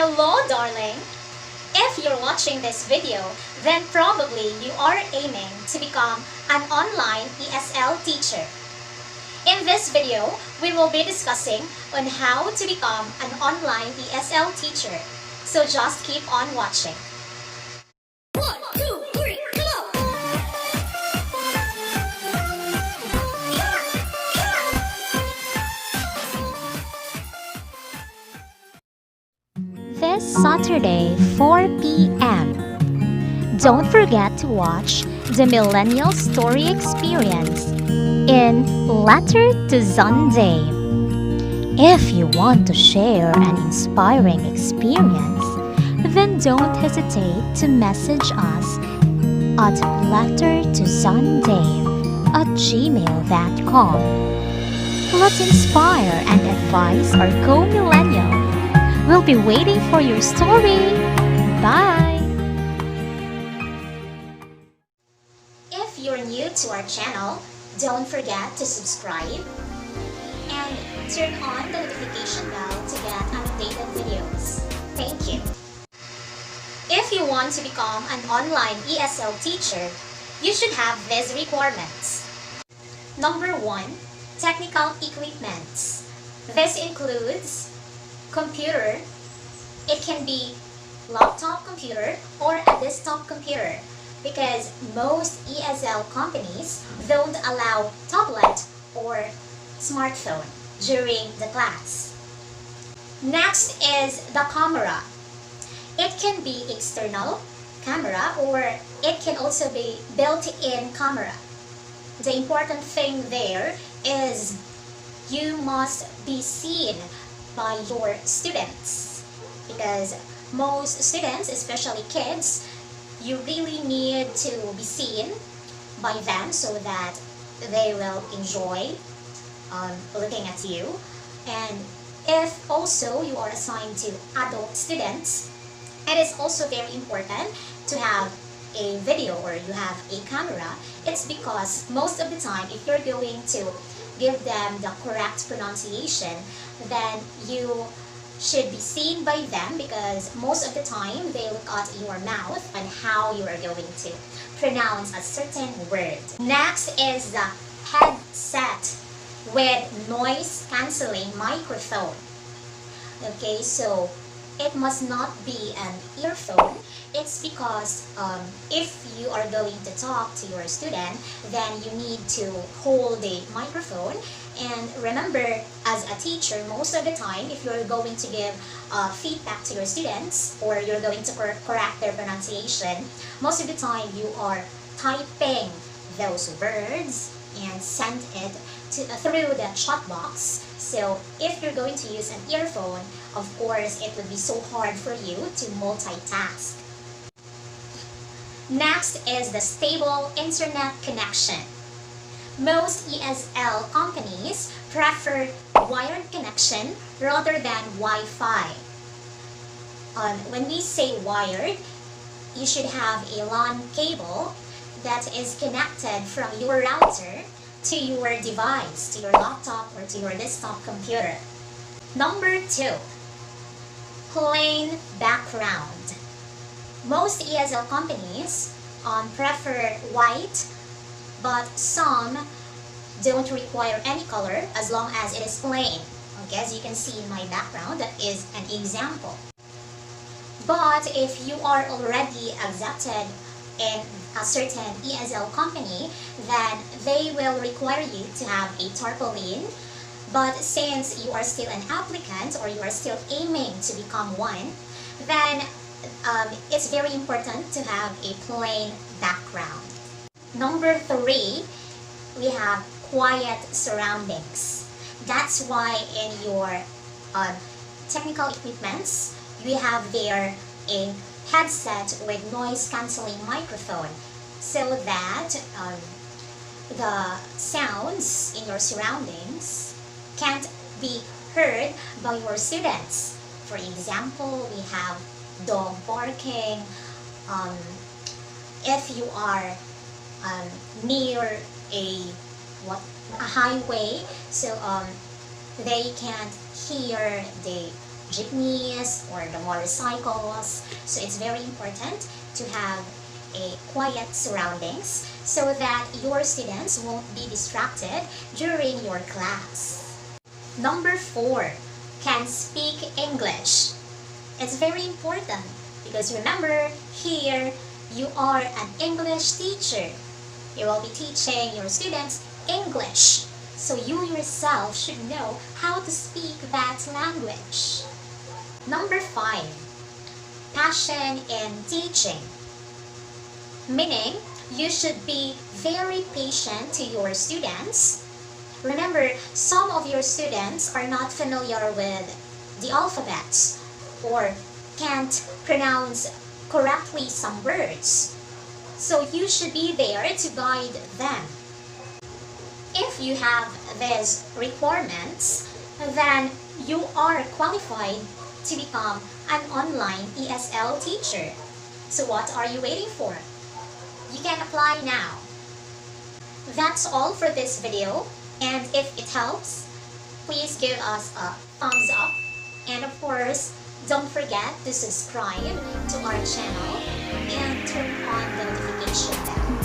Hello, darling! If you're watching this video, then probably you are aiming to become an online ESL teacher. In this video, we will be discussing on how to become an online ESL teacher. So just keep on watching. This Saturday, 4 p.m. Don't forget to watch the Millennial Story Experience in Letter to ZHANDAVE. If you want to share an inspiring experience, then don't hesitate to message us at lettertozhandave@gmail.com. Let's inspire and advise our co-millennial. We'll be waiting for your story. Bye! If you're new to our channel, don't forget to subscribe and turn on the notification bell to get updated videos. Thank you. If you want to become an online ESL teacher, you should have these requirements. Number 1, technical equipments. This includes computer. It can be laptop computer or a desktop computer because most ESL companies don't allow tablet or smartphone during the class. Next is the camera. It can be external camera or it can also be built-in camera. The important thing there is you must be seen by your students because most students, especially kids, you really need to be seen by them so that they will enjoy looking at you. And if also you are assigned to adult students, it is also very important to have a video or you have a camera. It's because most of the time if you're going to give them the correct pronunciation, then you should be seen by them because most of the time they look at your mouth and how you are going to pronounce a certain word. Next is the headset with noise cancelling microphone. Okay, so it must not be an earphone. It's because if you are going to talk to your student, then you need to hold the microphone. And remember, as a teacher, most of the time, if you're going to give feedback to your students or you're going to correct their pronunciation, most of the time you are typing those words and send it through the chat box. So if you're going to use an earphone, of course, it would be so hard for you to multitask. Next is the stable internet connection. Most ESL companies prefer wired connection rather than Wi-Fi. When we say wired, you should have a LAN cable that is connected from your router to your device, to your laptop or to your desktop computer. Number 2, plain background. Most ESL companies prefer white, but some don't require any color as long as it is plain. Okay, as you can see in my background, that is an example. But if you are already accepted in a certain ESL company, then they will require you to have a tarpaulin. But since you are still an applicant or you are still aiming to become one, then it's very important to have a plain background. Number 3, we have quiet surroundings. That's why in your technical equipments, you have there a headset with noise cancelling microphone so that the sounds in your surroundings can't be heard by your students. For example, we have dog barking. If you are near a highway, so they can't hear the jeepneys or the motorcycles. So it's very important to have a quiet surroundings so that your students won't be distracted during your class. Number 4, can speak English. It's very important because remember, here you are an English teacher. You will be teaching your students English. So you yourself should know how to speak that language. Number 5, passion in teaching. Meaning, you should be very patient to your students. Remember, some of your students are not familiar with the alphabets or can't pronounce correctly some words. So you should be there to guide them. If you have these requirements, then you are qualified to become an online ESL teacher. So what are you waiting for? You can apply now. That's all for this video, and if it helps, please give us a thumbs up, and of course, don't forget to subscribe to our channel and turn on the notification bell.